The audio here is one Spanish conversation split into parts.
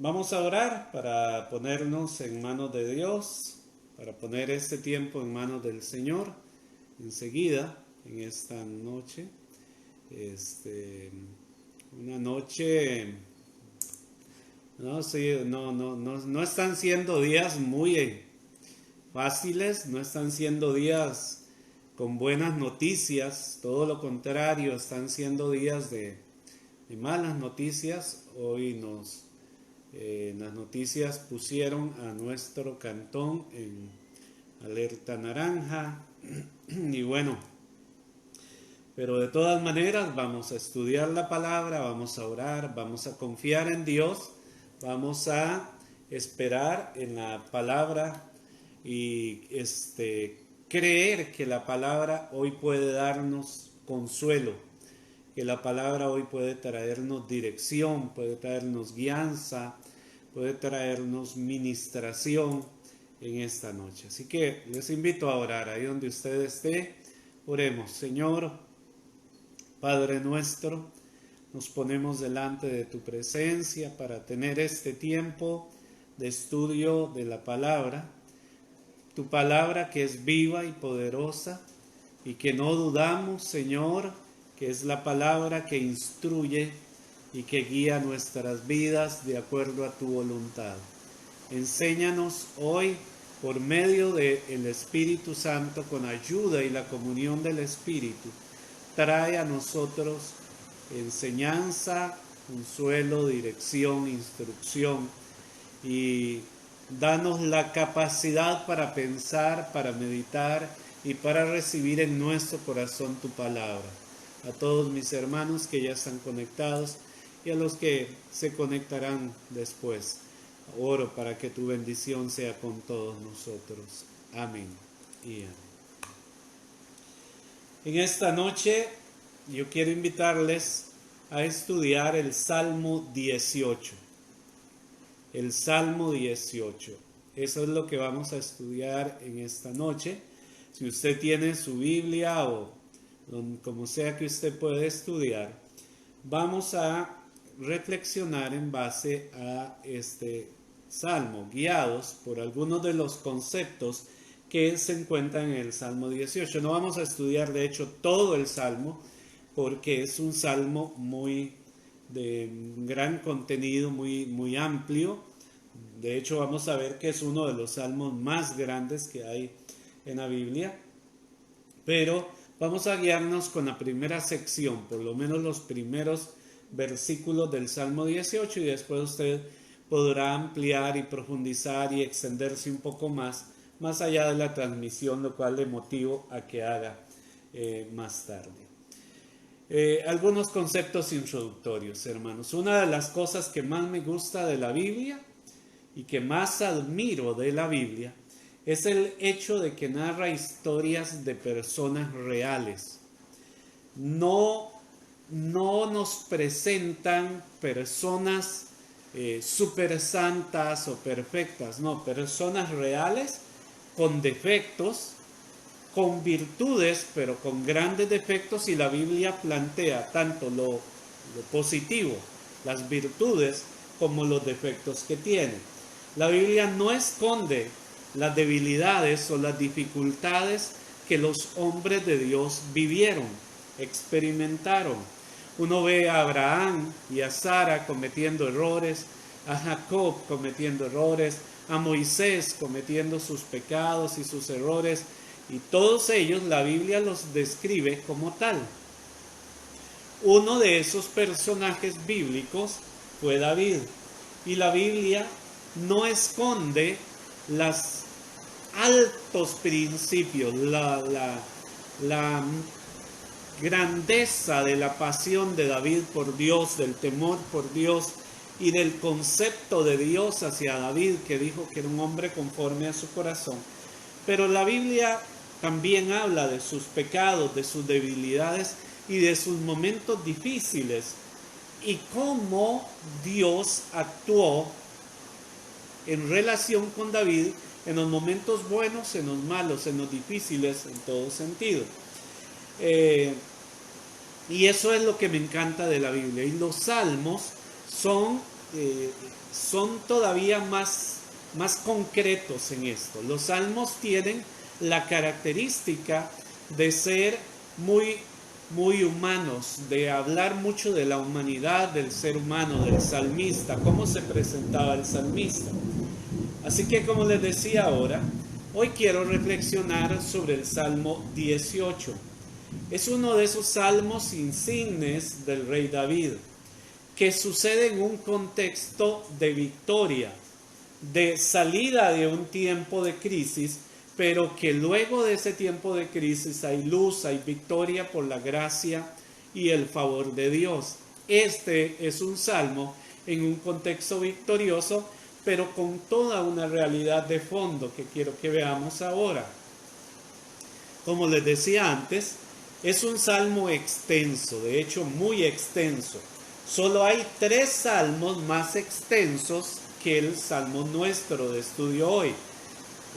Vamos a orar para ponernos en manos de Dios, para poner este tiempo en manos del Señor. Enseguida, en esta noche, una noche, no están siendo días muy fáciles, no están siendo días con buenas noticias, todo lo contrario, están siendo días de malas noticias. Hoy las noticias pusieron a nuestro cantón en alerta naranja y bueno, pero de todas maneras vamos a estudiar la palabra, vamos a orar, vamos a confiar en Dios, vamos a esperar en la palabra y creer que la palabra hoy puede darnos consuelo, que la palabra hoy puede traernos dirección, puede traernos guianza, puede traernos ministración en esta noche. Así que les invito a orar ahí donde usted esté. Oremos. Señor, Padre nuestro, nos ponemos delante de tu presencia para tener este tiempo de estudio de la palabra. Tu palabra que es viva y poderosa y que no dudamos, Señor, que es la palabra que instruye y que guía nuestras vidas de acuerdo a tu voluntad. Enséñanos hoy por medio del Espíritu Santo, con ayuda y la comunión del Espíritu. Trae a nosotros enseñanza, consuelo, dirección, instrucción y danos la capacidad para pensar, para meditar y para recibir en nuestro corazón tu palabra. A todos mis hermanos que ya están conectados y a los que se conectarán después, oro para que tu bendición sea con todos nosotros. Amén y amén. En esta noche yo quiero invitarles a estudiar el Salmo 18. El Salmo 18. Eso es lo que vamos a estudiar en esta noche. Si usted tiene su Biblia o como sea que usted pueda estudiar, vamos a reflexionar en base a este Salmo, guiados por algunos de los conceptos que se encuentran en el Salmo 18. No vamos a estudiar, de hecho, todo el Salmo, porque es un Salmo de gran contenido, muy amplio. De hecho, vamos a ver que es uno de los salmos más grandes que hay en la Biblia. Pero vamos a guiarnos con la primera sección, por lo menos los primeros versículos del Salmo 18, y después usted podrá ampliar y profundizar y extenderse un poco más allá de la transmisión, lo cual le motivo a que haga más tarde. Algunos conceptos introductorios, hermanos. Una de las cosas que más me gusta de la Biblia y que más admiro de la Biblia es el hecho de que narra historias de personas reales. No nos presentan personas super santas o perfectas, no, personas reales con defectos, con virtudes, pero con grandes defectos, y la Biblia plantea tanto lo positivo, las virtudes, como los defectos que tienen. La Biblia no esconde las debilidades o las dificultades que los hombres de Dios vivieron, experimentaron. Uno ve a Abraham y a Sara cometiendo errores, a Jacob cometiendo errores, a Moisés cometiendo sus pecados y sus errores, y todos ellos la Biblia los describe como tal. Uno de esos personajes bíblicos fue David, y la Biblia no esconde los altos principios, la grandeza de la pasión de David por Dios, del temor por Dios y del concepto de Dios hacia David, que dijo que era un hombre conforme a su corazón. Pero la Biblia también habla de sus pecados, de sus debilidades y de sus momentos difíciles, y cómo Dios actuó en relación con David en los momentos buenos, en los malos, en los difíciles, en todo sentido. Y eso es lo que me encanta de la Biblia. Y los salmos son son todavía más concretos en esto. Los salmos tienen la característica de ser muy humanos, de hablar mucho de la humanidad del ser humano, del salmista, cómo se presentaba el salmista. Así que, como les decía ahora, hoy quiero reflexionar sobre el Salmo 18. Es uno de esos salmos insignes del rey David, que sucede en un contexto de victoria, de salida de un tiempo de crisis, pero que luego de ese tiempo de crisis hay luz, hay victoria por la gracia y el favor de Dios. Este es un salmo en un contexto victorioso, pero con toda una realidad de fondo que quiero que veamos ahora. Como les decía antes, es un salmo extenso, de hecho muy extenso. Solo hay 3 salmos más extensos que el salmo nuestro de estudio hoy.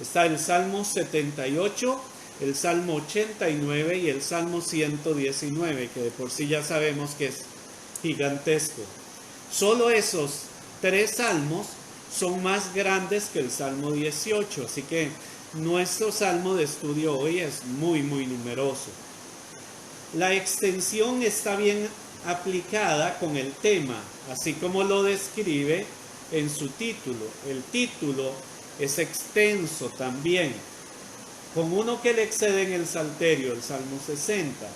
Está el Salmo 78, el Salmo 89 y el Salmo 119, que de por sí ya sabemos que es gigantesco. Solo esos 3 salmos son más grandes que el Salmo 18, así que nuestro salmo de estudio hoy es muy numeroso. La extensión está bien aplicada con el tema, así como lo describe en su título. El título es extenso también, con uno que le excede en el Salterio, el Salmo 60.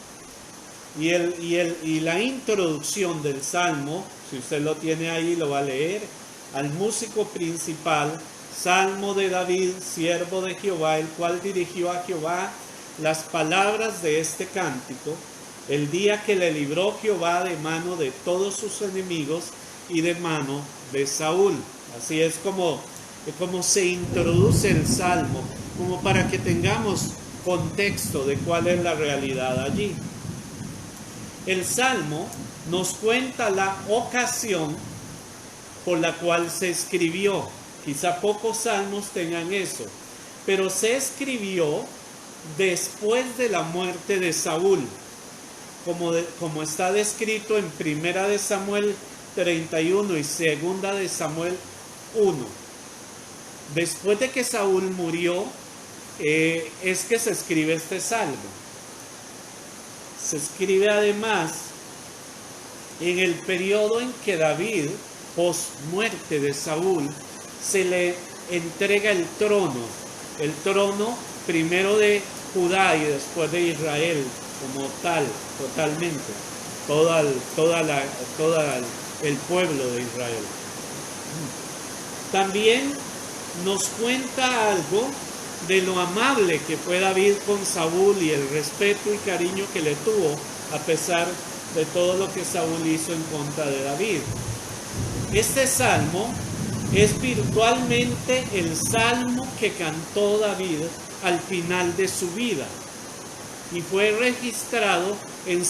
Y la introducción del Salmo, si usted lo tiene ahí, lo va a leer. Al músico principal, Salmo de David, siervo de Jehová, el cual dirigió a Jehová las palabras de este cántico, el día que le libró Jehová de mano de todos sus enemigos y de mano de Saúl. Así es como se introduce el Salmo, como para que tengamos contexto de cuál es la realidad allí. El Salmo nos cuenta la ocasión por la cual se escribió. Quizá pocos salmos tengan eso, pero se escribió después de la muerte de Saúl, como está descrito en 1 de Samuel 31 y 2 de Samuel 1. Después de que Saúl murió, es que se escribe este salmo. Se escribe además en el periodo en que David, post muerte de Saúl, se le entrega el trono primero de Judá y después de Israel, como tal, totalmente, todo el pueblo de Israel. También nos cuenta algo de lo amable que fue David con Saúl y el respeto y cariño que le tuvo a pesar de todo lo que Saúl hizo en contra de David. Este salmo es virtualmente el salmo que cantó David al final de su vida y fue registrado en 2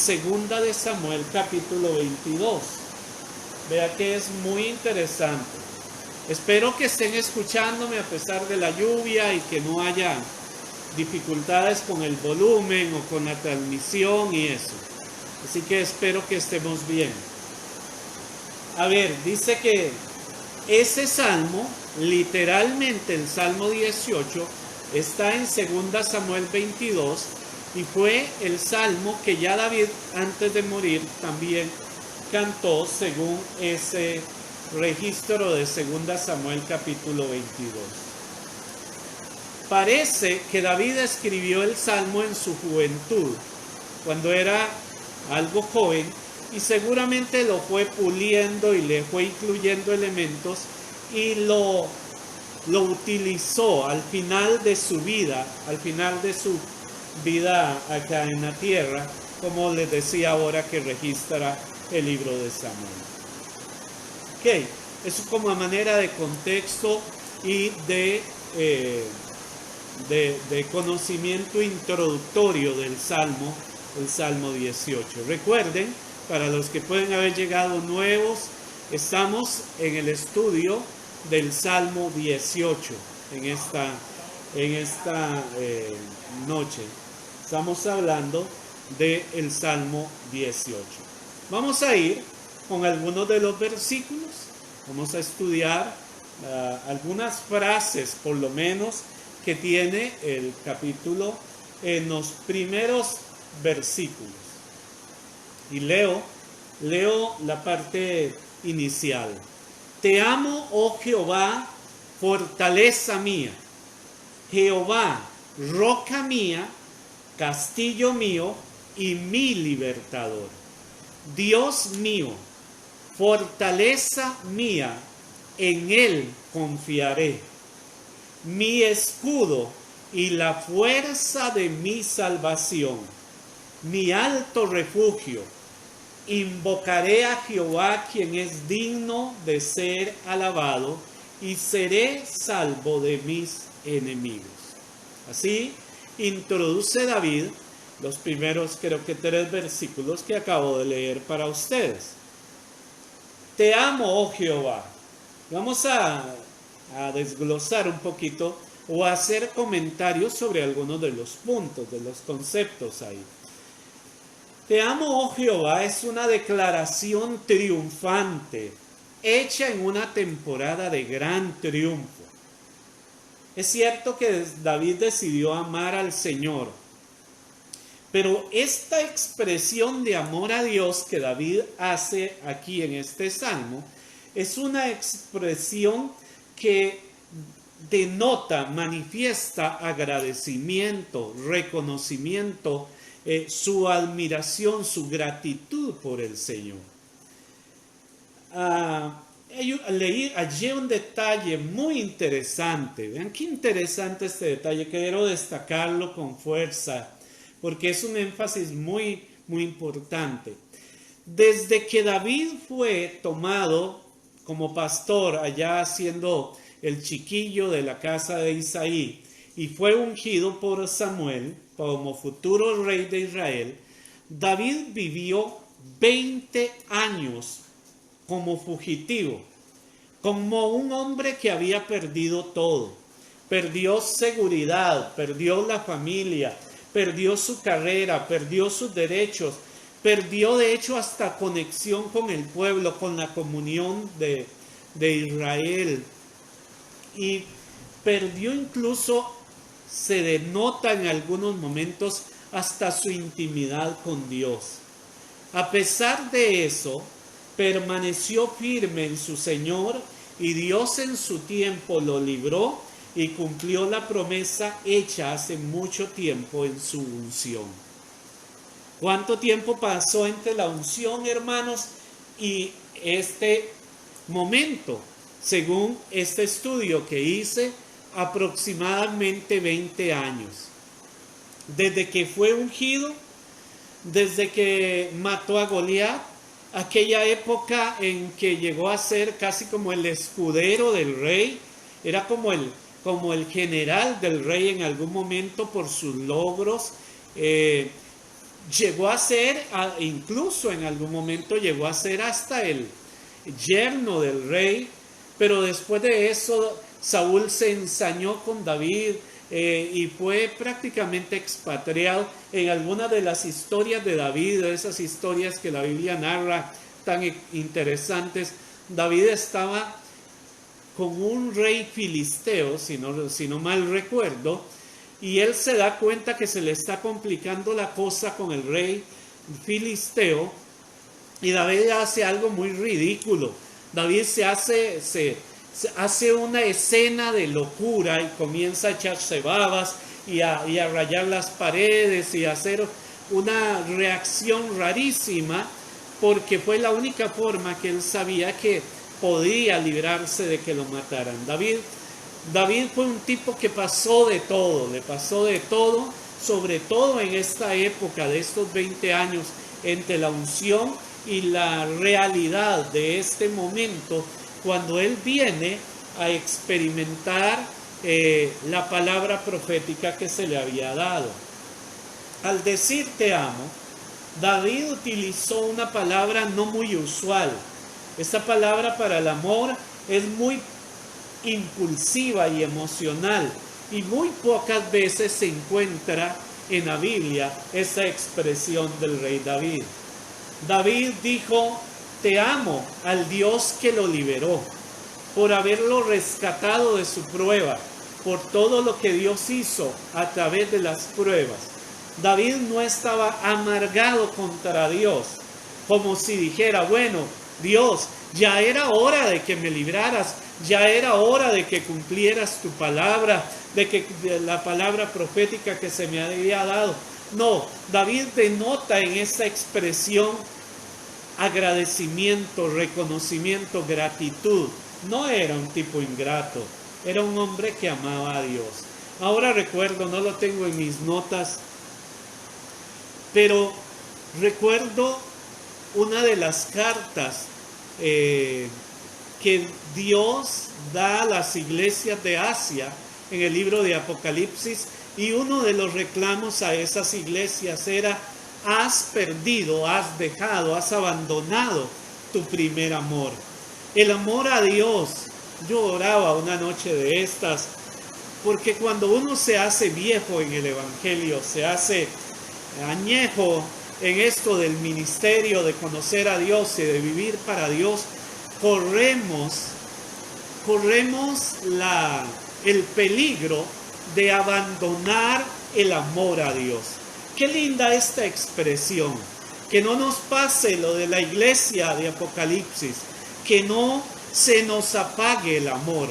de Samuel capítulo 22. Vea que es muy interesante. Espero que estén escuchándome a pesar de la lluvia y que no haya dificultades con el volumen o con la transmisión y eso. Así que espero que estemos bien. A ver, dice que ese salmo, literalmente el Salmo 18, está en 2 Samuel 22 y fue el salmo que ya David antes de morir también cantó según ese registro de 2 Samuel capítulo 22. Parece que David escribió el salmo en su juventud, cuando era algo joven, y seguramente lo fue puliendo y le fue incluyendo elementos y lo utilizó al final de su vida acá en la tierra, como les decía ahora que registra el libro de Samuel. Ok, eso como a manera de contexto y de conocimiento introductorio del Salmo, el Salmo 18. Recuerden, para los que pueden haber llegado nuevos, estamos en el estudio del Salmo 18 en esta noche. Estamos hablando del Salmo 18. Vamos a ir con algunos de los versículos. Vamos a estudiar algunas frases, por lo menos, que tiene el capítulo en los primeros versículos. Y leo la parte inicial. Te amo, oh Jehová, fortaleza mía. Jehová, roca mía, castillo mío y mi libertador. Dios mío, fortaleza mía, en Él confiaré. Mi escudo y la fuerza de mi salvación, mi alto refugio. Invocaré a Jehová, quien es digno de ser alabado, y seré salvo de mis enemigos. Así introduce David los primeros, creo que 3 versículos que acabo de leer para ustedes. Te amo, oh Jehová. Vamos a desglosar un poquito o a hacer comentarios sobre algunos de los puntos, de los conceptos ahí. Te amo, oh Jehová, es una declaración triunfante, hecha en una temporada de gran triunfo. Es cierto que David decidió amar al Señor, pero esta expresión de amor a Dios que David hace aquí en este salmo es una expresión que denota, manifiesta agradecimiento, reconocimiento, su admiración, su gratitud por el Señor. Leí allí un detalle muy interesante. Vean qué interesante este detalle. Quiero destacarlo con fuerza porque es un énfasis muy, muy importante. Desde que David fue tomado como pastor allá siendo el chiquillo de la casa de Isaí y fue ungido por Samuel como futuro rey de Israel, David vivió 20 años como fugitivo, como un hombre que había perdido todo. Perdió seguridad, perdió la familia, perdió su carrera, perdió sus derechos, perdió de hecho hasta conexión con el pueblo, con la comunión de Israel. Y perdió incluso, se denota en algunos momentos, hasta su intimidad con Dios. A pesar de eso, permaneció firme en su Señor y Dios en su tiempo lo libró y cumplió la promesa hecha hace mucho tiempo en su unción. ¿Cuánto tiempo pasó entre la unción, hermanos, y este momento? Según este estudio que hice, aproximadamente 20 años. Desde que fue ungido, desde que mató a Goliat, aquella época en que llegó a ser casi como el escudero del rey, era como el general del rey en algún momento por sus logros, llegó a ser, incluso en algún momento llegó a ser hasta el yerno del rey, pero después de eso Saúl se ensañó con David y fue prácticamente expatriado. En algunas de las historias de David, de esas historias que la Biblia narra tan interesantes, David estaba con un rey filisteo, si no mal recuerdo, y él se da cuenta que se le está complicando la cosa con el rey filisteo, y David hace algo muy ridículo. David se hace una escena de locura y comienza a echarse babas y a rayar las paredes y a hacer una reacción rarísima, porque fue la única forma que él sabía que podía librarse de que lo mataran. David fue un tipo que pasó de todo, le pasó de todo, sobre todo en esta época de estos 20 años entre la unción y la realidad de este momento, cuando él viene a experimentar la palabra profética que se le había dado. Al decir te amo, David utilizó una palabra no muy usual. Esta palabra para el amor es muy impulsiva y emocional, y muy pocas veces se encuentra en la Biblia esa expresión del rey David. David dijo, te amo al Dios que lo liberó. por haberlo rescatado de su prueba, por todo lo que Dios hizo a través de las pruebas. David no estaba amargado contra Dios, como si dijera, bueno, Dios, ya era hora de que me libraras, ya era hora de que cumplieras tu palabra, de la palabra profética que se me había dado. No, David denota en esta expresión agradecimiento, reconocimiento, gratitud. No era un tipo ingrato, era un hombre que amaba a Dios. Ahora recuerdo, no lo tengo en mis notas, pero recuerdo una de las cartas que Dios da a las iglesias de Asia en el libro de Apocalipsis, y uno de los reclamos a esas iglesias era: has perdido, has dejado, has abandonado tu primer amor. El amor a Dios. Yo oraba una noche de estas, porque cuando uno se hace viejo en el Evangelio, se hace añejo en esto del ministerio, de conocer a Dios y de vivir para Dios, corremos el peligro de abandonar el amor a Dios. Qué linda esta expresión. Que no nos pase lo de la iglesia de Apocalipsis, que no se nos apague el amor,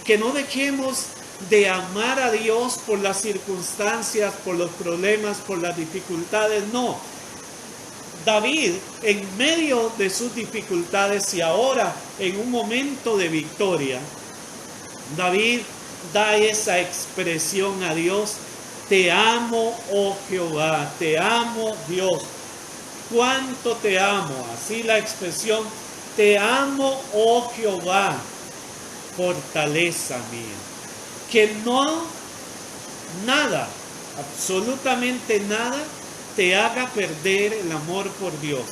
que no dejemos de amar a Dios por las circunstancias, por los problemas, por las dificultades. No. David, en medio de sus dificultades y ahora en un momento de victoria, David da esa expresión a Dios: te amo, oh Jehová, te amo, Dios. ¿Cuánto te amo? Así la expresión: te amo, oh Jehová, fortaleza mía. Que no, nada, absolutamente nada, te haga perder el amor por Dios.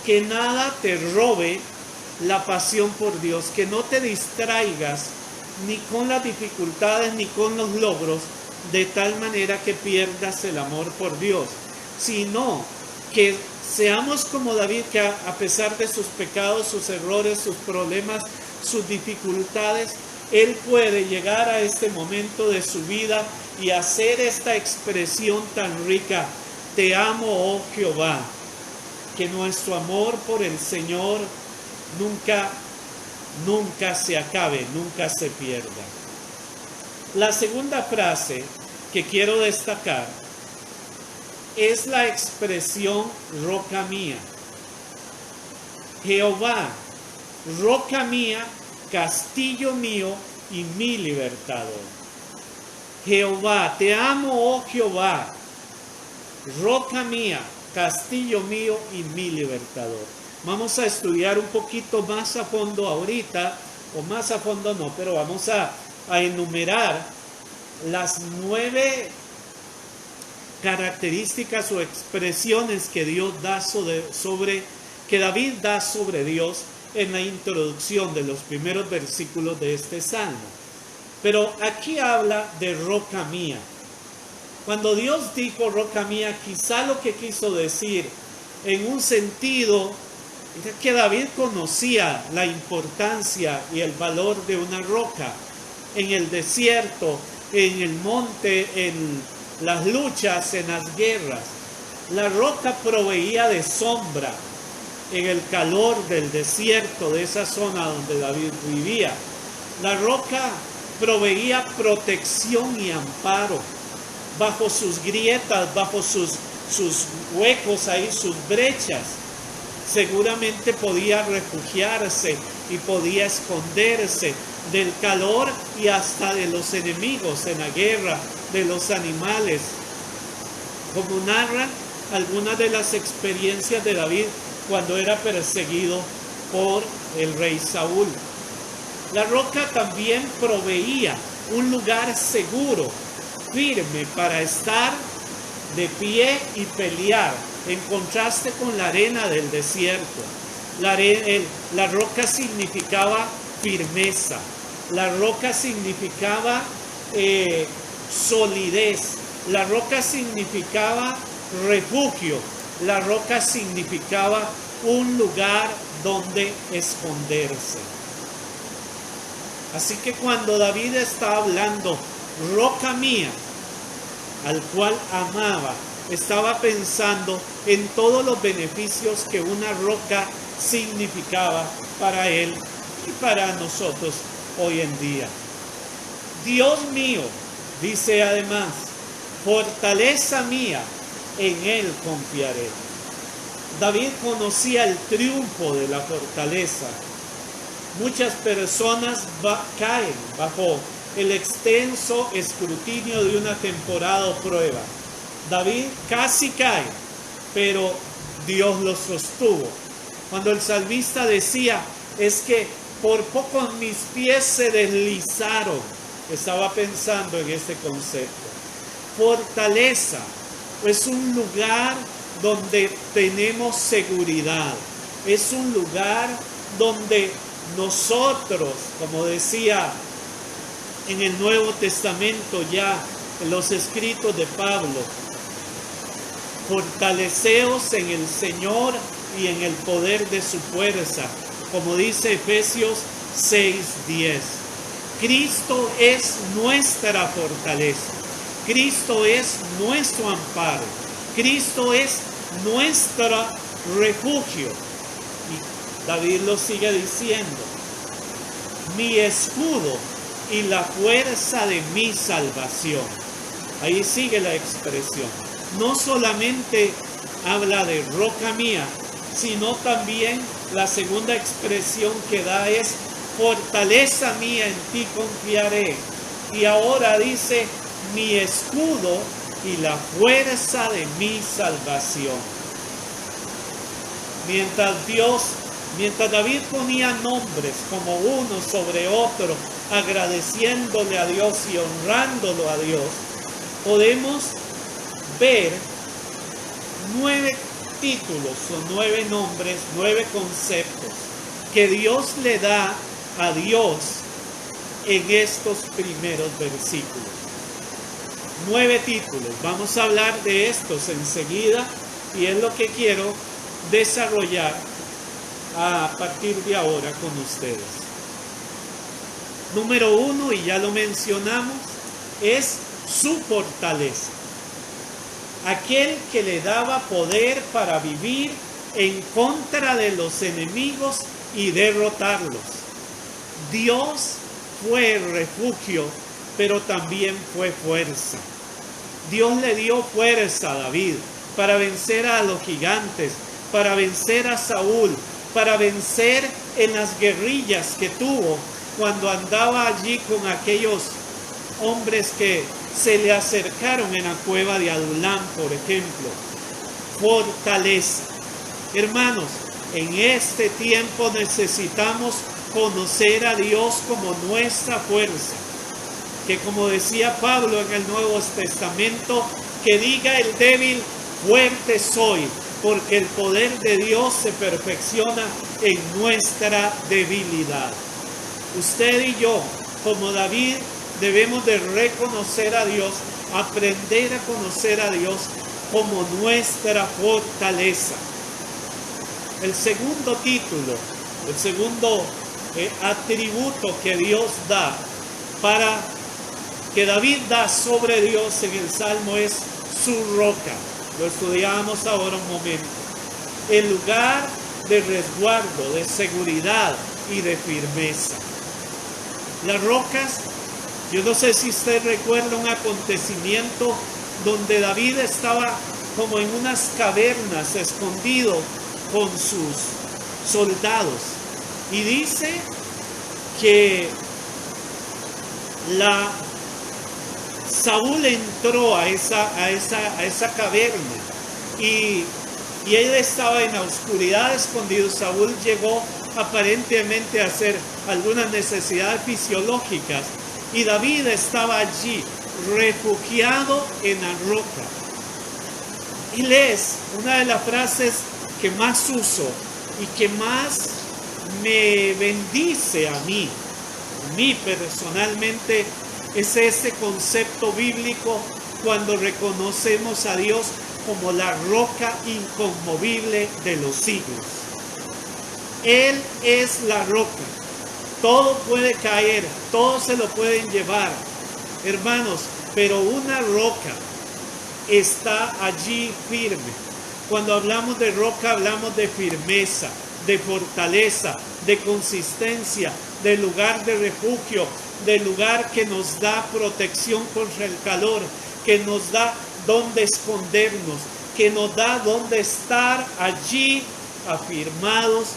Que nada te robe la pasión por Dios. Que no te distraigas ni con las dificultades ni con los logros, de tal manera que pierdas el amor por Dios. Sino que seamos como David, que a pesar de sus pecados, sus errores, sus problemas, sus dificultades, él puede llegar a este momento de su vida y hacer esta expresión tan rica: te amo, oh Jehová. Que nuestro amor por el Señor nunca se acabe, nunca se pierda. La segunda frase que quiero destacar es la expresión roca mía. Jehová, roca mía, castillo mío y mi libertador. Jehová, te amo, oh Jehová, roca mía, castillo mío y mi libertador. Vamos a estudiar un poquito más a fondo ahorita, o más a fondo no, pero vamos a enumerar las 9 características o expresiones que que David da sobre Dios en la introducción de los primeros versículos de este salmo. Pero aquí habla de roca mía. Cuando Dios dijo roca mía, quizá lo que quiso decir en un sentido era que David conocía la importancia y el valor de una roca en el desierto, en el monte, en las luchas, en las guerras. La roca proveía de sombra en el calor del desierto, de esa zona donde David vivía. La roca proveía protección y amparo bajo sus grietas, bajo sus huecos ahí, sus brechas. Seguramente podía refugiarse y podía esconderse del calor y hasta de los enemigos en la guerra, de los animales, como narran algunas de las experiencias de David cuando era perseguido por el rey Saúl. La roca también proveía un lugar seguro, firme, para estar de pie y pelear, en contraste con la arena del desierto. La roca significaba firmeza, la roca significaba solidez, la roca significaba refugio, la roca significaba un lugar donde esconderse. Así que cuando David está hablando, roca mía, al cual amaba, estaba pensando en todos los beneficios que una roca significaba para él y para nosotros hoy en día. Dios mío, dice además, fortaleza mía, en él confiaré. David conocía el triunfo de la fortaleza. Muchas personas caen bajo el extenso escrutinio de una temporada o prueba. David casi cae, pero Dios lo sostuvo. Cuando el salmista decía, es que por poco mis pies se deslizaron, estaba pensando en este concepto. Fortaleza es un lugar donde tenemos seguridad. Es un lugar donde nosotros, como decía en el Nuevo Testamento ya, en los escritos de Pablo, fortaleceos en el Señor y en el poder de su fuerza, como dice Efesios 6:10. Cristo es nuestra fortaleza. Cristo es nuestro amparo. Cristo es nuestro refugio. Y David lo sigue diciendo, mi escudo y la fuerza de mi salvación. Ahí sigue la expresión. No solamente habla de roca mía, sino también la segunda expresión que da es fortaleza mía, en ti confiaré. Y ahora dice, mi escudo y la fuerza de mi salvación. Mientras David ponía nombres como uno sobre otro, agradeciéndole a Dios y honrándolo a Dios, podemos ver 9 títulos o 9 nombres, 9 conceptos que Dios le da a Dios en estos primeros versículos. 9 títulos. Vamos a hablar de estos enseguida y es lo que quiero desarrollar a partir de ahora con ustedes. Número 1, y ya lo mencionamos, es su fortaleza. Aquel que le daba poder para vivir en contra de los enemigos y derrotarlos. Dios fue refugio, pero también fue fuerza. Dios le dio fuerza a David para vencer a los gigantes, para vencer a Saúl, para vencer en las guerrillas que tuvo cuando andaba allí con aquellos hombres que se le acercaron en la cueva de Adulam, por ejemplo. Fortaleza. Hermanos, en este tiempo necesitamos conocer a Dios como nuestra fuerza. Que como decía Pablo en el Nuevo Testamento, que diga el débil, fuerte soy, porque el poder de Dios se perfecciona en nuestra debilidad. Usted y yo, como David, debemos de reconocer a Dios, aprender a conocer a Dios como nuestra fortaleza. El segundo título, el segundo atributo que Dios da para que David da sobre Dios en el Salmo es su roca. Lo estudiamos ahora un momento. El lugar de resguardo, de seguridad y de firmeza. Las rocas, yo no sé si usted recuerda un acontecimiento donde David estaba como en unas cavernas escondido con sus soldados. Y dice que Saúl entró a esa caverna y él estaba en la oscuridad escondido. Saúl llegó aparentemente a hacer algunas necesidades fisiológicas y David estaba allí refugiado en la roca. Y lees una de las frases que más uso y que más me bendice a mí personalmente, es ese concepto bíblico cuando reconocemos a Dios como la roca inconmovible de los siglos. Él es la roca. Todo puede caer, todo se lo pueden llevar, hermanos, pero una roca está allí firme. Cuando hablamos de roca, hablamos de firmeza, de fortaleza, de consistencia, de lugar de refugio, de lugar que nos da protección contra el calor, que nos da donde escondernos, que nos da donde estar allí afirmados,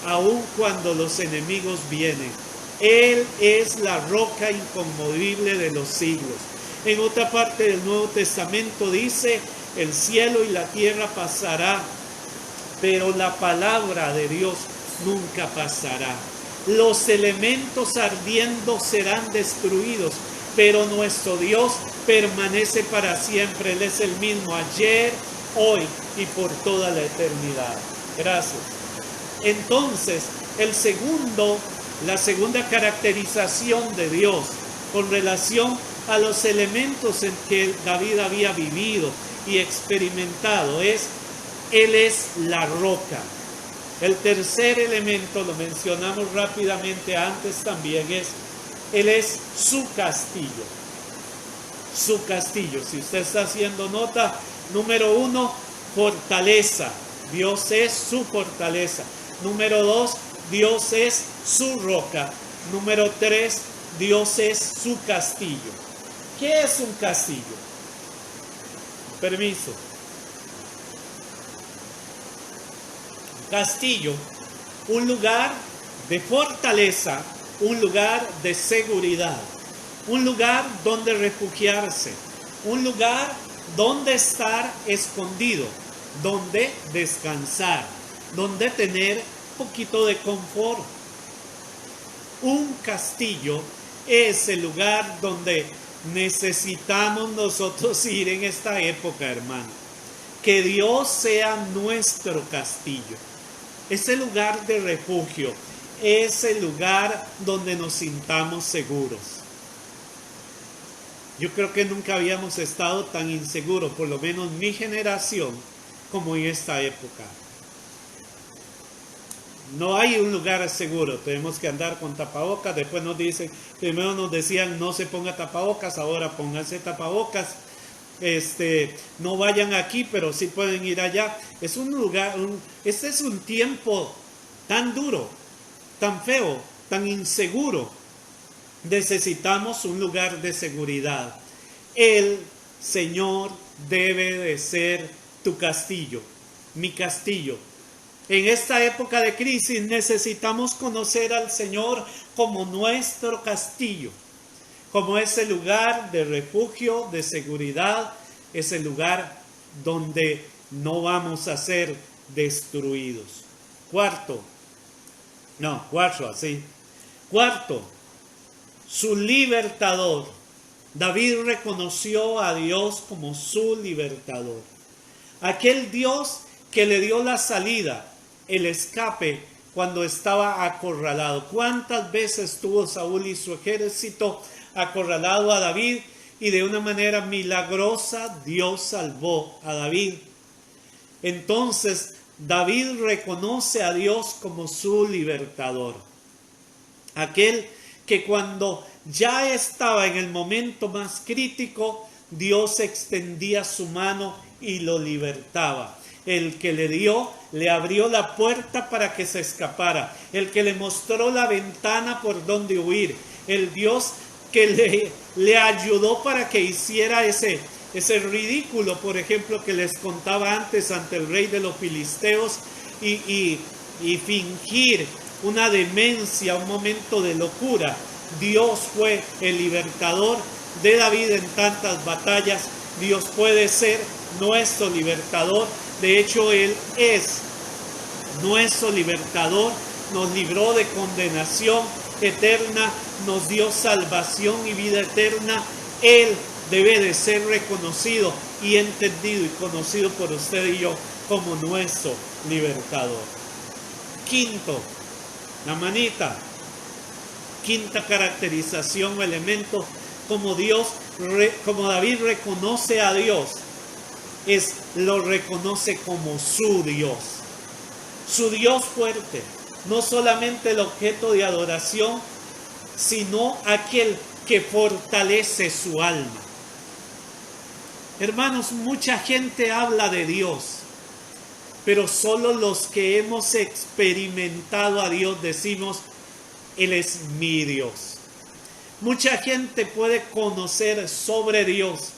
aun cuando los enemigos vienen. Él es la roca inconmovible de los siglos. En otra parte del Nuevo Testamento dice: el cielo y la tierra pasará, pero la palabra de Dios nunca pasará. Los elementos ardiendo serán destruidos, pero nuestro Dios permanece para siempre. Él es el mismo ayer, hoy y por toda la eternidad. Gracias. Entonces, la segunda caracterización de Dios con relación a los elementos en que David había vivido y experimentado es: Él es la roca. El tercer elemento, lo mencionamos rápidamente antes también, Él es su castillo. Su castillo. Si usted está haciendo nota, número 1, fortaleza. Dios es su fortaleza. Número 2, Dios es su roca. Número 3, Dios es su castillo. ¿Qué es un castillo? Permiso. Castillo, un lugar de fortaleza, un lugar de seguridad, un lugar donde refugiarse, un lugar donde estar escondido, donde descansar, donde tener poquito de confort. Un castillo es el lugar donde necesitamos nosotros ir en esta época, hermano. Que Dios sea nuestro castillo. Ese lugar de refugio, ese lugar donde nos sintamos seguros. Yo creo que nunca habíamos estado tan inseguros, por lo menos mi generación, como en esta época. No hay un lugar seguro, tenemos que andar con tapabocas. Después primero nos decían no se ponga tapabocas, ahora pónganse tapabocas. No vayan aquí, pero sí pueden ir allá. Es un lugar, este es un tiempo tan duro, tan feo, tan inseguro. Necesitamos un lugar de seguridad. El Señor debe de ser tu castillo, mi castillo. En esta época de crisis necesitamos conocer al Señor como nuestro castillo, como ese lugar de refugio, de seguridad, ese lugar donde no vamos a ser destruidos. Cuarto, su libertador. David reconoció a Dios como su libertador. Aquel Dios que le dio la salida, el escape cuando estaba acorralado. ¿Cuántas veces tuvo Saúl y su ejército acorralado a David? Y de una manera milagrosa Dios salvó a David. Entonces David reconoce a Dios como su libertador. Aquel que cuando ya estaba en el momento más crítico, Dios extendía su mano y lo libertaba. El que le abrió la puerta para que se escapara. El que le mostró la ventana por donde huir. El Dios que le ayudó para que hiciera ese ridículo, por ejemplo, que les contaba antes ante el rey de los filisteos y fingir una demencia, un momento de locura. Dios fue el libertador de David en tantas batallas. Dios puede ser nuestro libertador. De hecho, Él es nuestro libertador. Nos libró de condenación eterna, nos dio salvación y vida eterna. Él debe de ser reconocido y entendido y conocido por usted y yo como nuestro libertador. Quinto, la manita. Quinta caracterización o elemento como David reconoce a Dios, lo reconoce como su Dios fuerte, no solamente el objeto de adoración, sino aquel que fortalece su alma. Hermanos, mucha gente habla de Dios, pero solo los que hemos experimentado a Dios decimos, Él es mi Dios. Mucha gente puede conocer sobre Dios,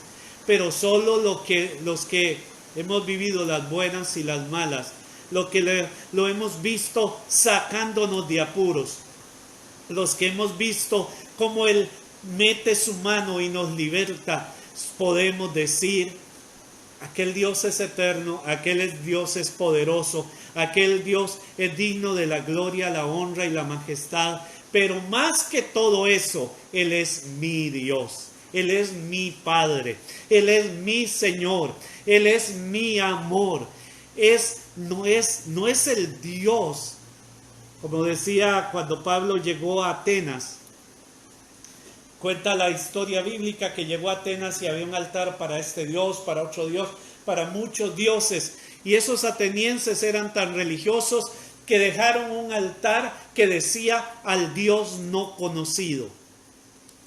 pero solo los que hemos vivido las buenas y las malas, lo hemos visto sacándonos de apuros, los que hemos visto cómo Él mete su mano y nos liberta, podemos decir, aquel Dios es eterno, aquel Dios es poderoso, aquel Dios es digno de la gloria, la honra y la majestad. Pero más que todo eso, Él es mi Dios, Él es mi Padre, Él es mi Señor, Él es mi amor. No es el Dios, como decía cuando Pablo llegó a Atenas. Cuenta la historia bíblica que llegó a Atenas y había un altar para este Dios, para otro Dios, para muchos dioses. Y esos atenienses eran tan religiosos que dejaron un altar que decía al Dios no conocido.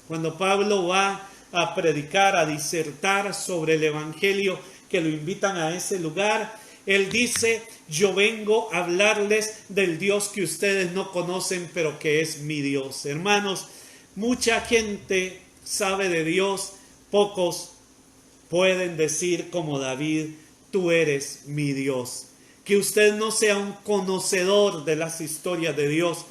Cuando Pablo va a predicar, a disertar sobre el Evangelio, que lo invitan a ese lugar, él dice, yo vengo a hablarles del Dios que ustedes no conocen, pero que es mi Dios. Hermanos, mucha gente sabe de Dios, pocos pueden decir como David, tú eres mi Dios. Que usted no sea un conocedor de las historias de Dios,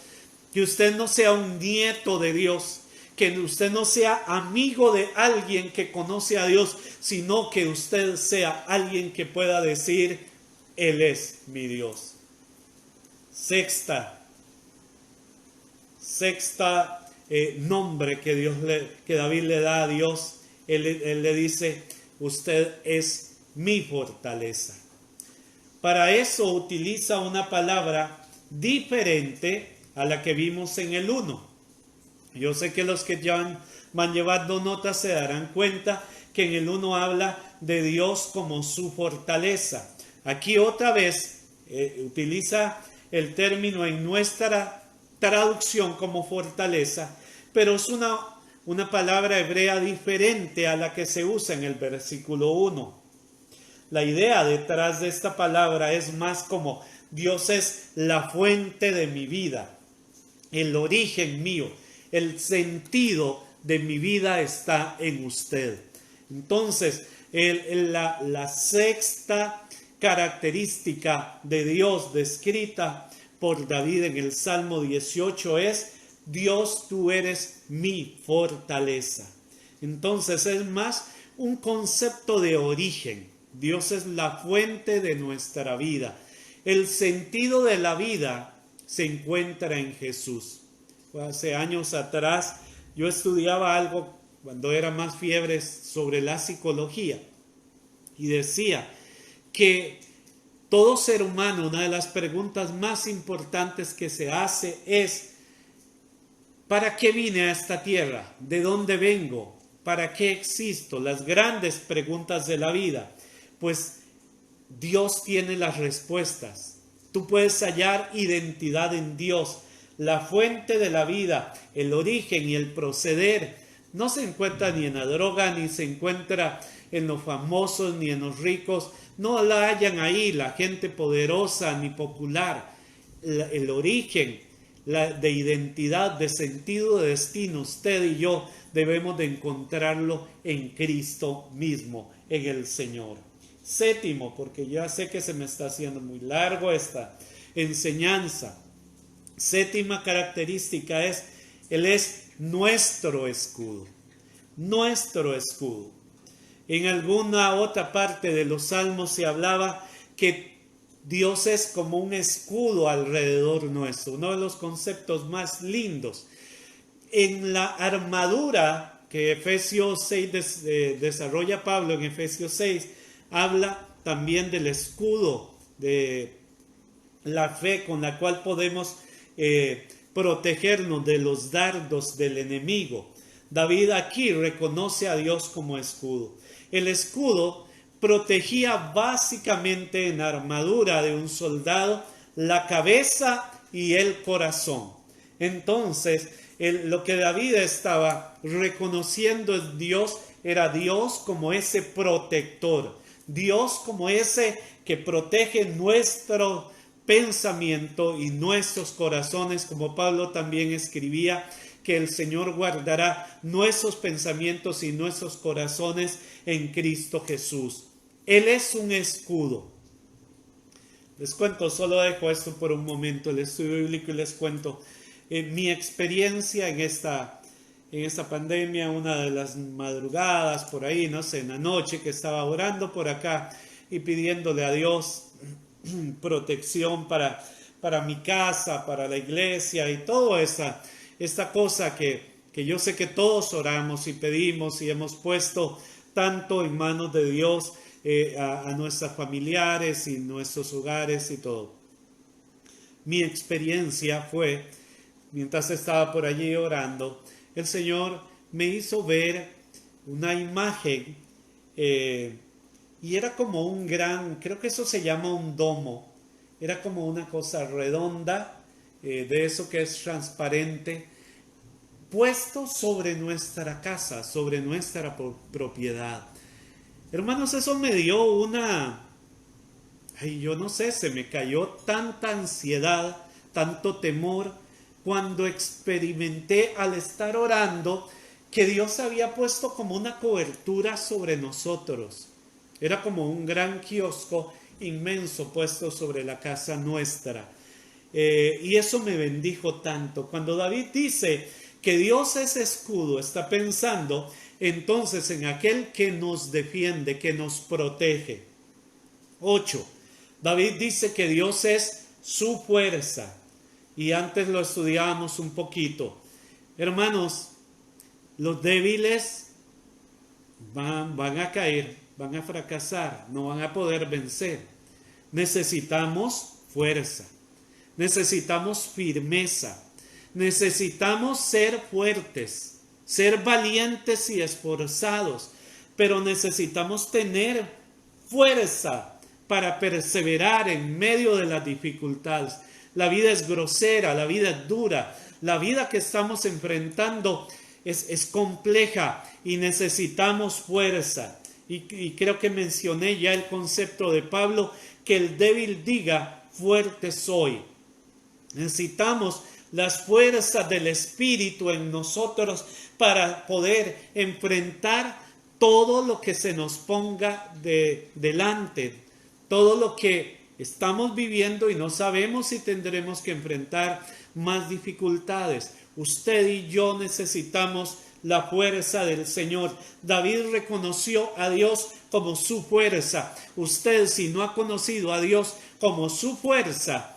que usted no sea un nieto de Dios, que usted no sea amigo de alguien que conoce a Dios, sino que usted sea alguien que pueda decir, Él es mi Dios. Sexta nombre que David le da a Dios, él le dice, usted es mi fortaleza. Para eso utiliza una palabra diferente a la que vimos en el 1. Yo sé que los que ya van llevando notas se darán cuenta que en el 1 habla de Dios como su fortaleza. Aquí otra vez utiliza el término en nuestra traducción como fortaleza, pero es una palabra hebrea diferente a la que se usa en el versículo 1. La idea detrás de esta palabra es más como Dios es la fuente de mi vida, el origen mío, el sentido de mi vida está en usted. Entonces, la sexta característica de Dios descrita por David en el Salmo 18 es, Dios, tú eres mi fortaleza. Entonces es más un concepto de origen. Dios es la fuente de nuestra vida. El sentido de la vida se encuentra en Jesús. Hace años atrás yo estudiaba algo cuando era más fiebre sobre la psicología y decía que todo ser humano, una de las preguntas más importantes que se hace es ¿para qué vine a esta tierra? ¿De dónde vengo? ¿Para qué existo? Las grandes preguntas de la vida. Pues Dios tiene las respuestas. Tú puedes hallar identidad en Dios. La fuente de la vida, el origen y el proceder no se encuentra ni en la droga, ni se encuentra en los famosos, ni en los ricos. No la hallan ahí, la gente poderosa ni popular. El origen de identidad, de sentido, de destino, usted y yo debemos de encontrarlo en Cristo mismo, en el Señor. Séptimo, porque ya sé que se me está haciendo muy largo esta enseñanza. Séptima característica es, Él es nuestro escudo. Nuestro escudo. En alguna otra parte de los salmos se hablaba que Dios es como un escudo alrededor nuestro. Uno de los conceptos más lindos. En la armadura que Efesios 6 desarrolla Pablo en Efesios 6, habla también del escudo de la fe con la cual podemos protegernos de los dardos del enemigo. David aquí reconoce a Dios como escudo. El escudo protegía básicamente en armadura de un soldado la cabeza y el corazón. Entonces, lo que David estaba reconociendo es Dios, era Dios como ese protector, Dios como ese que protege nuestro pensamiento y nuestros corazones, como Pablo también escribía, que el Señor guardará nuestros pensamientos y nuestros corazones en Cristo Jesús. Él es un escudo. Les cuento, solo dejo esto por un momento, el estudio bíblico, y les cuento mi experiencia en esta pandemia. Una de las madrugadas por ahí, no sé, en la noche, que estaba orando por acá y pidiéndole a Dios protección para mi casa, para la iglesia y toda esta cosa que yo sé que todos oramos y pedimos y hemos puesto tanto en manos de Dios, a nuestros familiares y nuestros hogares y todo. Mi experiencia fue, mientras estaba por allí orando, el Señor me hizo ver una imagen, y era como un gran, creo que eso se llama un domo, era como una cosa redonda, de eso que es transparente, puesto sobre nuestra casa, sobre nuestra propiedad. Hermanos, eso me dio yo no sé, se me cayó tanta ansiedad, tanto temor, cuando experimenté al estar orando que Dios había puesto como una cobertura sobre nosotros. Era como un gran kiosco inmenso puesto sobre la casa nuestra. Y eso me bendijo tanto. Cuando David dice que Dios es escudo, está pensando entonces en aquel que nos defiende, que nos protege. 8. David dice que Dios es su fuerza. Y antes lo estudiábamos un poquito. Hermanos, los débiles van a caer, van a fracasar, no van a poder vencer. Necesitamos fuerza, necesitamos firmeza, necesitamos ser fuertes, ser valientes y esforzados, pero necesitamos tener fuerza para perseverar en medio de las dificultades. La vida es grosera, la vida es dura, la vida que estamos enfrentando es compleja y necesitamos fuerza. Y creo que mencioné ya el concepto de Pablo, que el débil diga, fuerte soy. Necesitamos las fuerzas del Espíritu en nosotros para poder enfrentar todo lo que se nos ponga delante, todo lo que estamos viviendo y no sabemos si tendremos que enfrentar más dificultades. Usted y yo necesitamos la fuerza del Señor. David reconoció a Dios como su fuerza. Usted, si no ha conocido a Dios como su fuerza,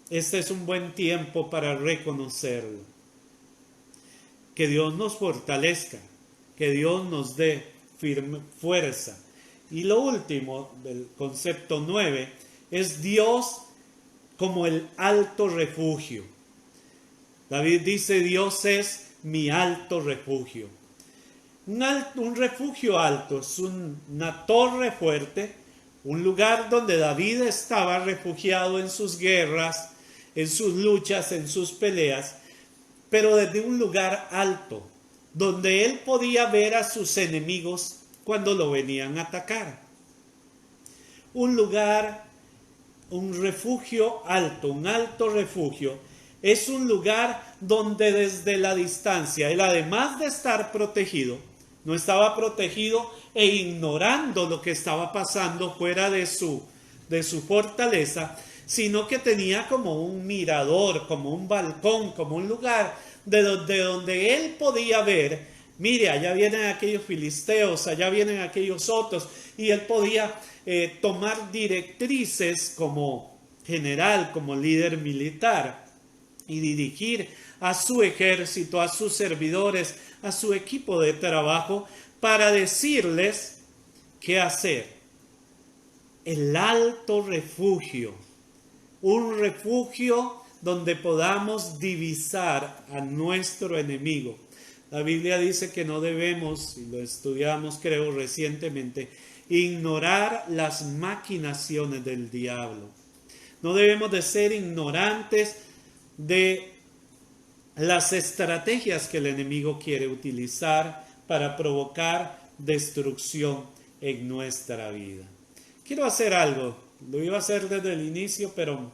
este es un buen tiempo para reconocerlo. Que Dios nos fortalezca, que Dios nos dé fuerza. Y lo último, del concepto 9, es Dios como el alto refugio. David dice, Dios es mi alto refugio. Un refugio alto es una torre fuerte, un lugar donde David estaba refugiado en sus guerras, en sus luchas, en sus peleas, pero desde un lugar alto, donde él podía ver a sus enemigos cuando lo venían a atacar. Un lugar, un refugio alto, un alto refugio, es un lugar donde desde la distancia, él además de estar protegido, no estaba protegido e ignorando lo que estaba pasando fuera de su fortaleza, sino que tenía como un mirador, como un balcón, como un lugar de donde él podía ver, mire, allá vienen aquellos filisteos, allá vienen aquellos otros, y él podía tomar directrices como general, como líder militar, y dirigir a su ejército, a sus servidores, a su equipo de trabajo, para decirles qué hacer. El alto refugio, un refugio donde podamos divisar a nuestro enemigo. La Biblia dice que no debemos, y lo estudiamos creo recientemente, ignorar las maquinaciones del diablo. No debemos de ser ignorantes de las estrategias que el enemigo quiere utilizar para provocar destrucción en nuestra vida. Quiero hacer algo, lo iba a hacer desde el inicio, pero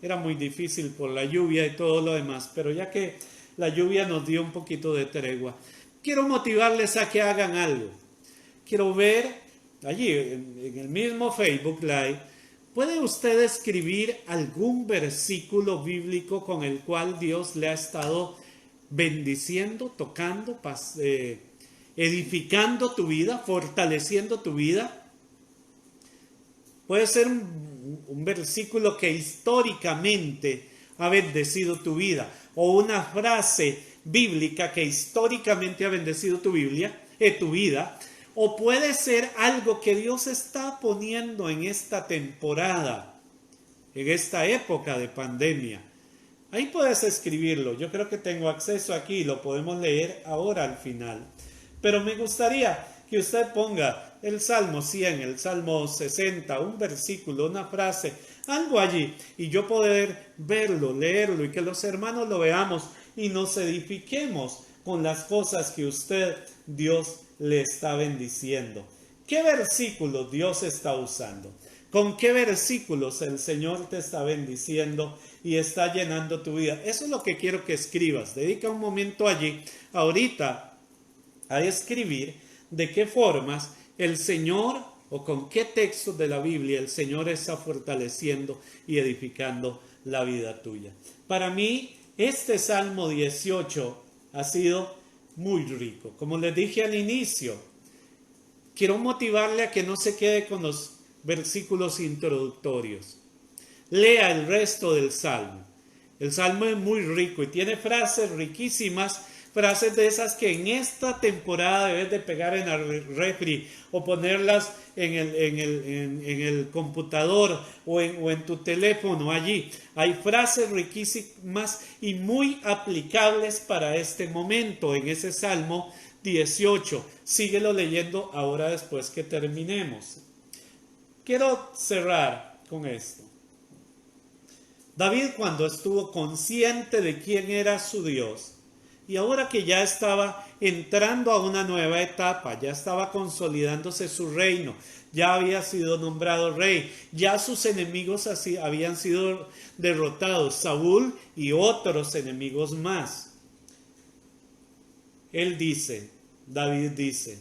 era muy difícil por la lluvia y todo lo demás, pero ya que la lluvia nos dio un poquito de tregua, quiero motivarles a que hagan algo. Quiero ver allí en el mismo Facebook Live, ¿puede usted escribir algún versículo bíblico con el cual Dios le ha estado bendiciendo, tocando, edificando tu vida, fortaleciendo tu vida? Puede ser un versículo que históricamente ha bendecido tu vida, o una frase bíblica que históricamente ha bendecido tu vida, o puede ser algo que Dios está poniendo en esta temporada, en esta época de pandemia. Ahí puedes escribirlo. Yo creo que tengo acceso aquí, lo podemos leer ahora al final. Pero me gustaría que usted ponga el Salmo 100, el Salmo 60, un versículo, una frase, algo allí, y yo poder verlo, leerlo, y que los hermanos lo veamos y nos edifiquemos con las cosas que usted, Dios, le está bendiciendo. ¿Qué versículos Dios está usando? ¿Con qué versículos el Señor te está bendiciendo y está llenando tu vida? Eso es lo que quiero que escribas. Dedica un momento allí, ahorita, a escribir de qué formas el Señor o con qué textos de la Biblia el Señor está fortaleciendo y edificando la vida tuya. Para mí, este Salmo 18 ha sido muy rico. Como les dije al inicio, quiero motivarle a que no se quede con los versículos introductorios. Lea el resto del Salmo. El Salmo es muy rico y tiene frases riquísimas, frases de esas que en esta temporada debes de pegar en el refri o ponerlas en el computador o en tu teléfono allí. Hay frases riquísimas y muy aplicables para este momento en ese Salmo 18. Síguelo leyendo ahora después que terminemos. Quiero cerrar con esto. David, cuando estuvo consciente de quién era su Dios, y ahora que ya estaba entrando a una nueva etapa, ya estaba consolidándose su reino, ya había sido nombrado rey, ya sus enemigos así habían sido derrotados, Saúl y otros enemigos más. David dice,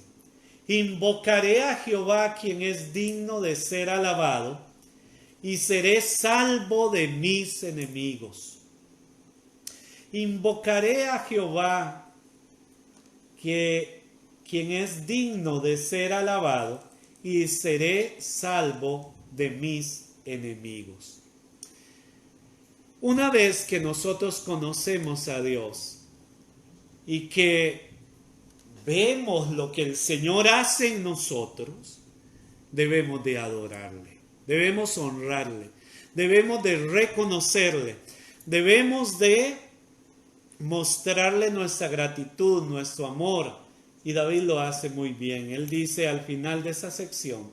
invocaré a Jehová, quien es digno de ser alabado, y seré salvo de mis enemigos. Invocaré a Jehová, quien es digno de ser alabado, y seré salvo de mis enemigos. Una vez que nosotros conocemos a Dios y que vemos lo que el Señor hace en nosotros, debemos de adorarle, debemos honrarle, debemos de reconocerle, debemos de mostrarle nuestra gratitud, nuestro amor. Y David lo hace muy bien. Él dice al final de esa sección,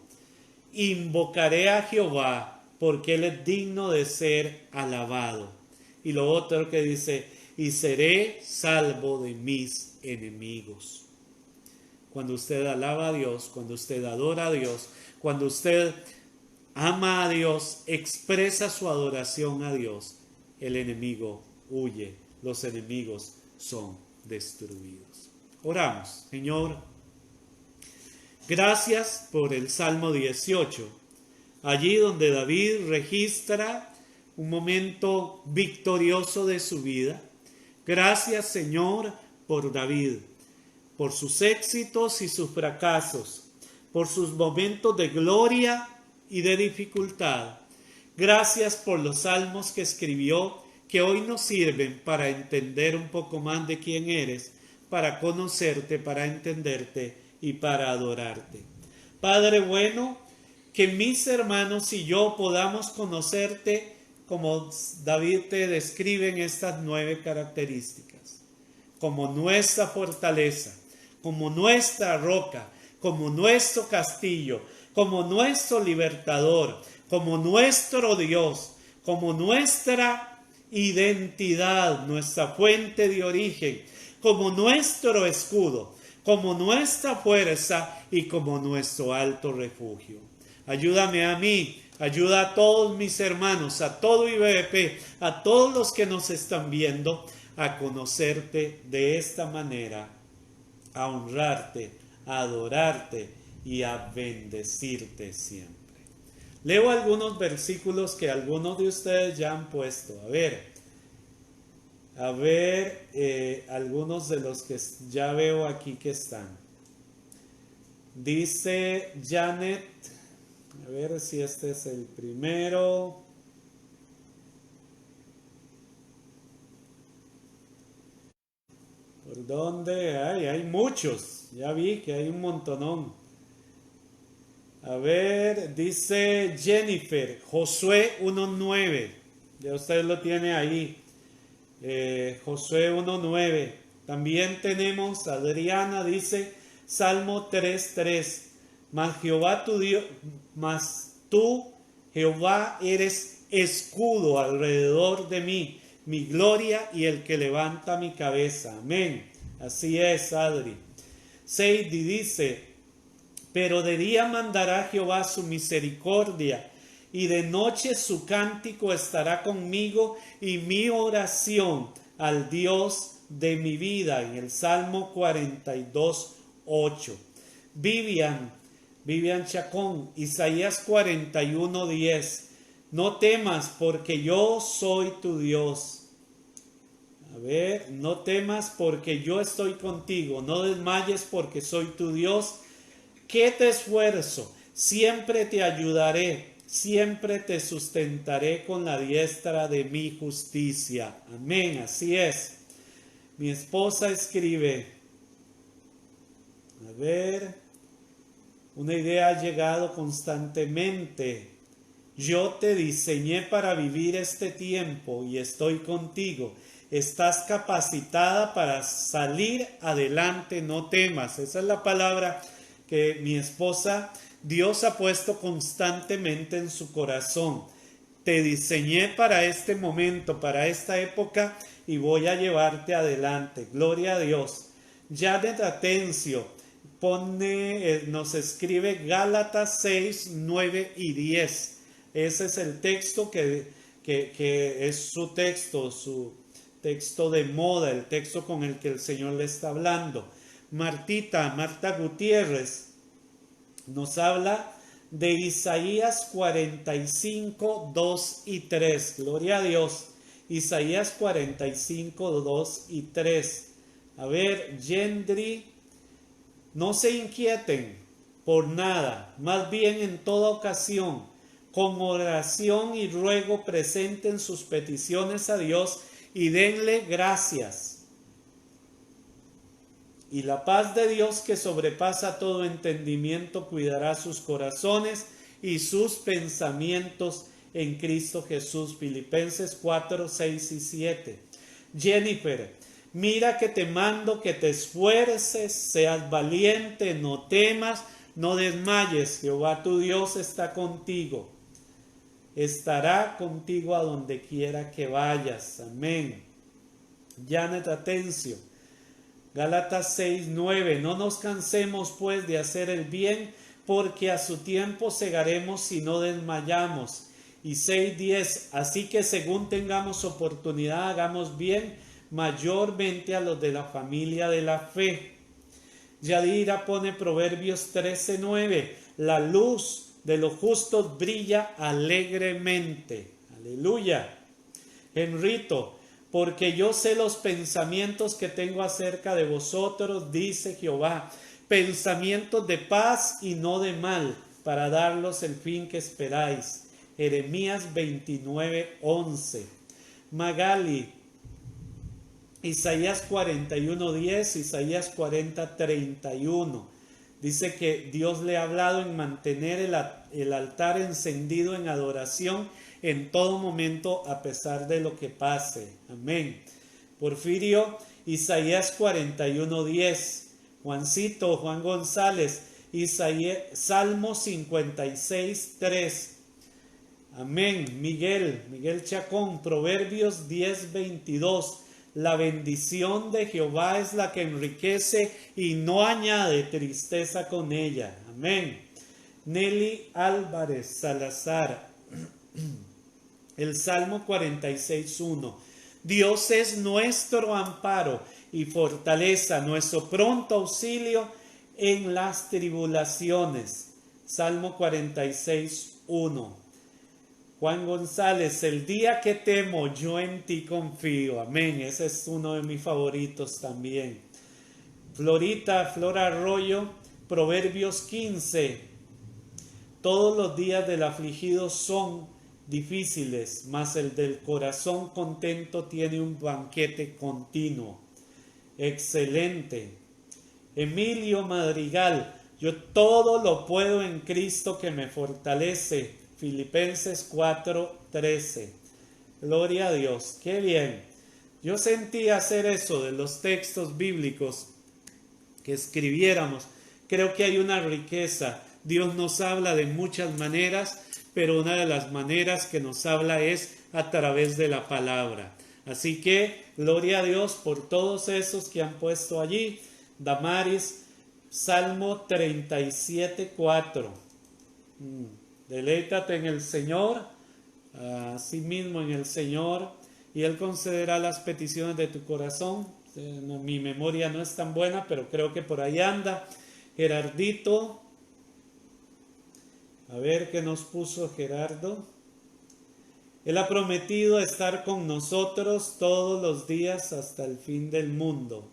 invocaré a Jehová porque Él es digno de ser alabado. Y lo otro que dice, y seré salvo de mis enemigos. Cuando usted alaba a Dios, cuando usted adora a Dios, cuando usted ama a Dios, expresa su adoración a Dios, el enemigo huye, los enemigos son destruidos. Oramos. Señor, gracias por el Salmo 18, allí donde David registra un momento victorioso de su vida. Gracias, Señor, por David, por sus éxitos y sus fracasos, por sus momentos de gloria y de dificultad. Gracias por los salmos que escribió, que hoy nos sirven para entender un poco más de quién eres, para conocerte, para entenderte y para adorarte. Padre bueno, que mis hermanos y yo podamos conocerte como David te describe en estas 9 características, como nuestra fortaleza, como nuestra roca, como nuestro castillo, como nuestro libertador, como nuestro Dios, como nuestra identidad, nuestra fuente de origen, como nuestro escudo, como nuestra fuerza y como nuestro alto refugio. Ayúdame a mí, ayuda a todos mis hermanos, a todo IBP, a todos los que nos están viendo, a conocerte de esta manera, a honrarte, a adorarte y a bendecirte siempre. Leo algunos versículos que algunos de ustedes ya han puesto. A ver, algunos de los que ya veo aquí que están. Dice Janet, a ver si este es el primero. ¿Por dónde? Hay muchos. Ya vi que hay un montonón. A ver, dice Jennifer, Josué 1:9. Ya usted lo tiene ahí. Josué 1:9. También tenemos, Adriana dice, Salmo 3:3. Mas Jehová tu Dios, mas tú, Jehová, eres escudo alrededor de mí, mi gloria y el que levanta mi cabeza. Amén. Así es, Adri. Seidi dice, pero de día mandará Jehová su misericordia, y de noche su cántico estará conmigo, y mi oración al Dios de mi vida. En el Salmo 42:8. Vivian Chacón, Isaías 41:10. No temas, porque yo soy tu Dios. A ver, no temas porque yo estoy contigo, no desmayes porque soy tu Dios, que te esfuerzo, siempre te ayudaré, siempre te sustentaré con la diestra de mi justicia. Amén, así es. Mi esposa escribe, a ver, una idea ha llegado constantemente. Yo te diseñé para vivir este tiempo y estoy contigo. Estás capacitada para salir adelante, no temas. Esa es la palabra que mi esposa, Dios ha puesto constantemente en su corazón. Te diseñé para este momento, para esta época y voy a llevarte adelante. Gloria a Dios. Janet Atencio nos escribe Gálatas 6:9 y 10. Ese es el texto que es su texto de moda, el texto con el que el Señor le está hablando. Marta Gutiérrez nos habla de Isaías 45:2 y 3. Gloria a Dios. Isaías 45:2 y 3. A ver, Gendry, no se inquieten por nada, más bien en toda ocasión, con oración y ruego presenten sus peticiones a Dios y denle gracias. Y la paz de Dios que sobrepasa todo entendimiento cuidará sus corazones y sus pensamientos en Cristo Jesús. Filipenses 4:6 y 7. Jennifer, mira que te mando que te esfuerces, seas valiente, no temas, no desmayes. Jehová tu Dios está contigo. Estará contigo a donde quiera que vayas. Amén. Janet Atencio. Gálatas 6:9. No nos cansemos pues de hacer el bien, porque a su tiempo segaremos si no desmayamos. Y 6:10. Así que según tengamos oportunidad, hagamos bien, mayormente a los de la familia de la fe. Yadira pone Proverbios 13:9. La luz de los justos brilla alegremente. Aleluya. Enrito, porque yo sé los pensamientos que tengo acerca de vosotros, dice Jehová, pensamientos de paz y no de mal, para darlos el fin que esperáis. Jeremías 29:11. Magali, Isaías 41:10, Isaías 40:31. Dice que Dios le ha hablado en mantener el altar encendido en adoración en todo momento a pesar de lo que pase. Amén. Porfirio, Isaías 41:10. Juan González, Salmo 56:3. Amén. Miguel Chacón, Proverbios 10:22. La bendición de Jehová es la que enriquece y no añade tristeza con ella. Amén. Nelly Álvarez Salazar, el Salmo 46:1. Dios es nuestro amparo y fortaleza, nuestro pronto auxilio en las tribulaciones. Salmo 46:1. Juan González, el día que temo, yo en ti confío. Amén. Ese es uno de mis favoritos también. Flora Arroyo, Proverbios 15. Todos los días del afligido son difíciles, mas el del corazón contento tiene un banquete continuo. Excelente. Emilio Madrigal, yo todo lo puedo en Cristo que me fortalece. Filipenses 4:13. Gloria a Dios, qué bien. Yo sentí hacer eso de los textos bíblicos que escribiéramos. Creo que hay una riqueza. Dios nos habla de muchas maneras, pero una de las maneras que nos habla es a través de la palabra. Así que, gloria a Dios por todos esos que han puesto allí. Damaris, Salmo 37:4. Deleítate en el Señor, así mismo en el Señor, y Él concederá las peticiones de tu corazón. Mi memoria no es tan buena, pero creo que por ahí anda. Gerardito, a ver qué nos puso Gerardo. Él ha prometido estar con nosotros todos los días hasta el fin del mundo.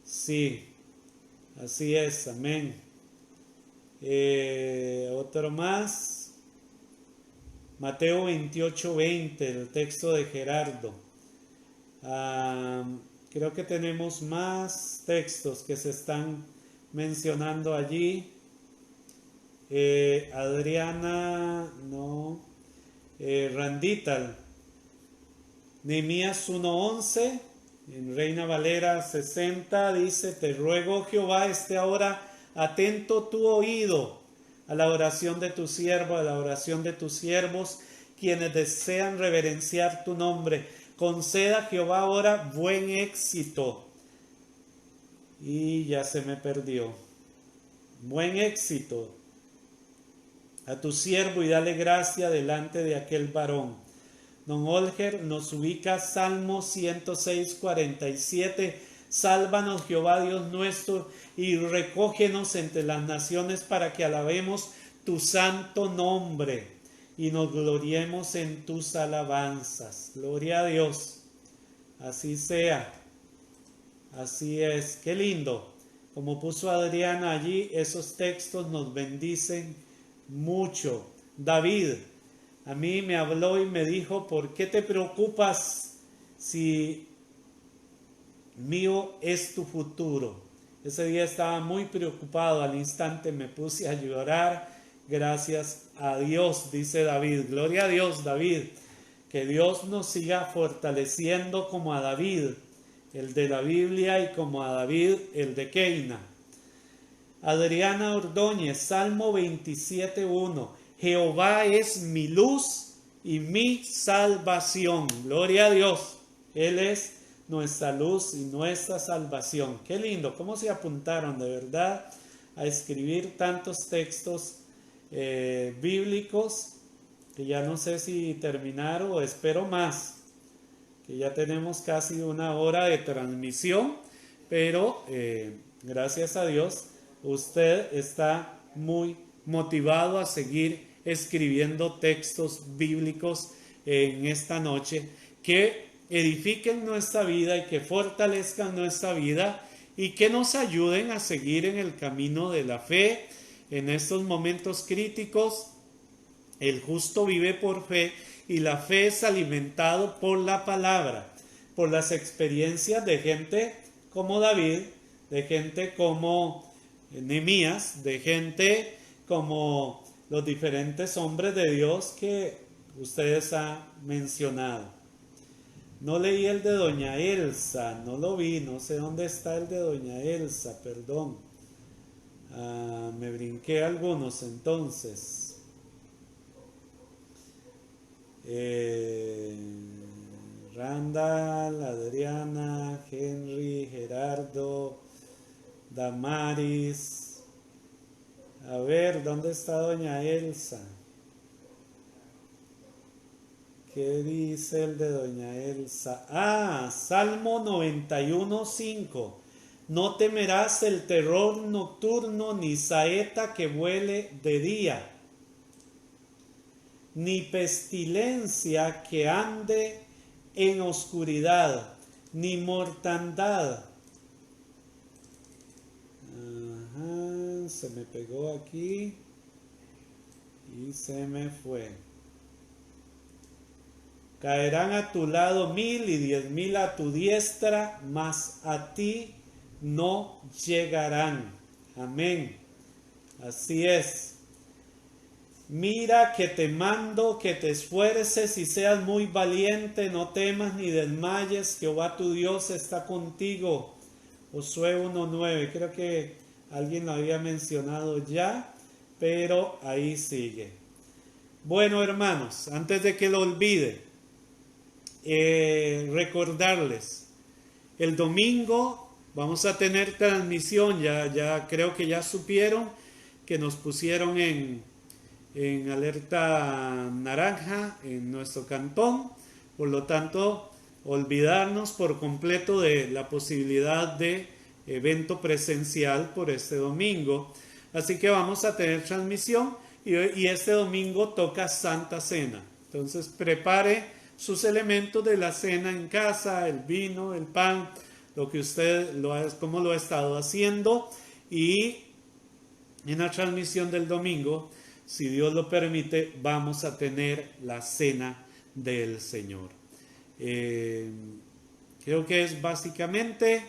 Sí, así es, amén. Otro más. Mateo 28:20, el texto de Gerardo. Creo que tenemos más textos que se están mencionando allí. Adriana, no. Randital. Nehemías 1:11, en Reina Valera 60, dice: te ruego, Jehová, esté ahora atento tu oído a la oración de tu siervo, a la oración de tus siervos, quienes desean reverenciar tu nombre. Conceda, Jehová, ahora buen éxito. Y ya se me perdió. Buen éxito a tu siervo y dale gracia delante de aquel varón. Don Olger nos ubica Salmo 106:47. Sálvanos, Jehová Dios nuestro, y recógenos entre las naciones para que alabemos tu santo nombre y nos gloriemos en tus alabanzas. Gloria a Dios. Así sea. Así es. Qué lindo. Como puso Adriana allí, esos textos nos bendicen mucho. David a mí me habló y me dijo: ¿por qué te preocupas si mío es tu futuro? Ese día estaba muy preocupado, al instante me puse a llorar. Gracias a Dios, dice David. Gloria a Dios, David. Que Dios nos siga fortaleciendo como a David, el de la Biblia, y como a David, el de Keina. Adriana Ordóñez, Salmo 27:1. Jehová es mi luz y mi salvación. Gloria a Dios. Él es nuestra luz y nuestra salvación. Qué lindo. ¿Cómo se apuntaron de verdad a escribir tantos textos bíblicos? Que ya no sé si terminar o espero más. Que ya tenemos casi una hora de transmisión. Pero gracias a Dios, usted está muy motivado a seguir escribiendo textos bíblicos en esta noche que edifiquen nuestra vida y que fortalezcan nuestra vida y que nos ayuden a seguir en el camino de la fe en estos momentos críticos. El justo vive por fe y la fe es alimentado por la palabra, por las experiencias de gente como David, de gente como Nehemías, de gente como los diferentes hombres de Dios que ustedes han mencionado. No leí el de doña Elsa, no lo vi, no sé dónde está el de doña Elsa, perdón. Me brinqué algunos entonces. Randall, Adriana, Henry, Gerardo, Damaris. A ver, ¿dónde está doña Elsa? ¿Qué dice el de doña Elsa? Ah, Salmo 91:5. No temerás el terror nocturno, ni saeta que vuele de día, ni pestilencia que ande en oscuridad, ni mortandad. Ajá, se me pegó aquí y se me fue. Caerán a tu lado 1000 y 10,000 a tu diestra, mas a ti no llegarán. Amén. Así es. Mira que te mando que te esfuerces y seas muy valiente, no temas ni desmayes, Jehová tu Dios está contigo. Josué 1:9, creo que alguien lo había mencionado ya, pero ahí sigue. Bueno, hermanos, antes de que lo olvide, recordarles, el domingo vamos a tener transmisión, ya creo que ya supieron que nos pusieron en alerta naranja en nuestro cantón, por lo tanto olvidarnos por completo de la posibilidad de evento presencial por este domingo, así que vamos a tener transmisión y este domingo toca Santa Cena, entonces prepare sus elementos de la cena en casa, el vino, el pan, lo que usted como lo ha estado haciendo, y en la transmisión del domingo, si Dios lo permite, vamos a tener la cena del Señor. Creo que es básicamente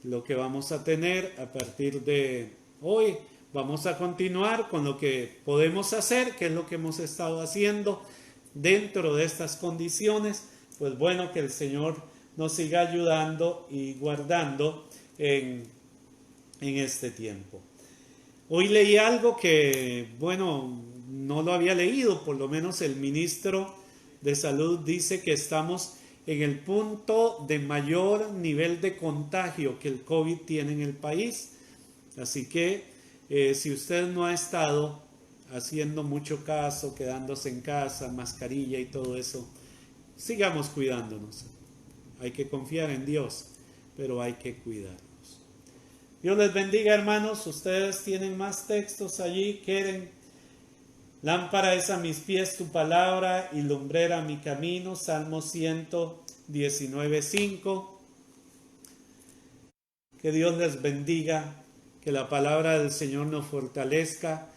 lo que vamos a tener a partir de hoy. Vamos a continuar con lo que podemos hacer, que es lo que hemos estado haciendo dentro de estas condiciones. Pues bueno, que el Señor nos siga ayudando y guardando en este tiempo. Hoy leí algo que, bueno, no lo había leído, por lo menos el ministro de Salud dice que estamos en el punto de mayor nivel de contagio que el COVID tiene en el país. Así que si usted no ha estado haciendo mucho caso, quedándose en casa, mascarilla y todo eso, sigamos cuidándonos. Hay que confiar en Dios, pero hay que cuidarnos. Dios les bendiga, hermanos. Ustedes tienen más textos allí. Quieren: lámpara es a mis pies tu palabra y lumbrera mi camino. Salmo 119:5. Que Dios les bendiga, que la palabra del Señor nos fortalezca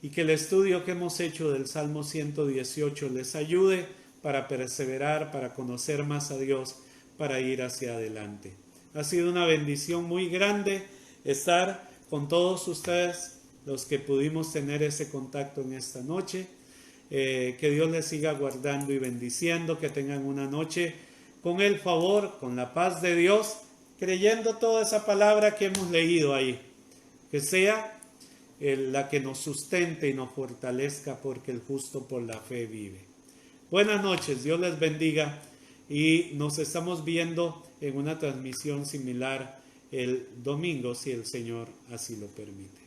y que el estudio que hemos hecho del Salmo 118 les ayude para perseverar, para conocer más a Dios, para ir hacia adelante. Ha sido una bendición muy grande estar con todos ustedes, los que pudimos tener ese contacto en esta noche. Que Dios les siga guardando y bendiciendo, que tengan una noche con el favor, con la paz de Dios, creyendo toda esa palabra que hemos leído ahí, que sea la que nos sustente y nos fortalezca, porque el justo por la fe vive. Buenas noches, Dios les bendiga, y nos estamos viendo en una transmisión similar el domingo, si el Señor así lo permite.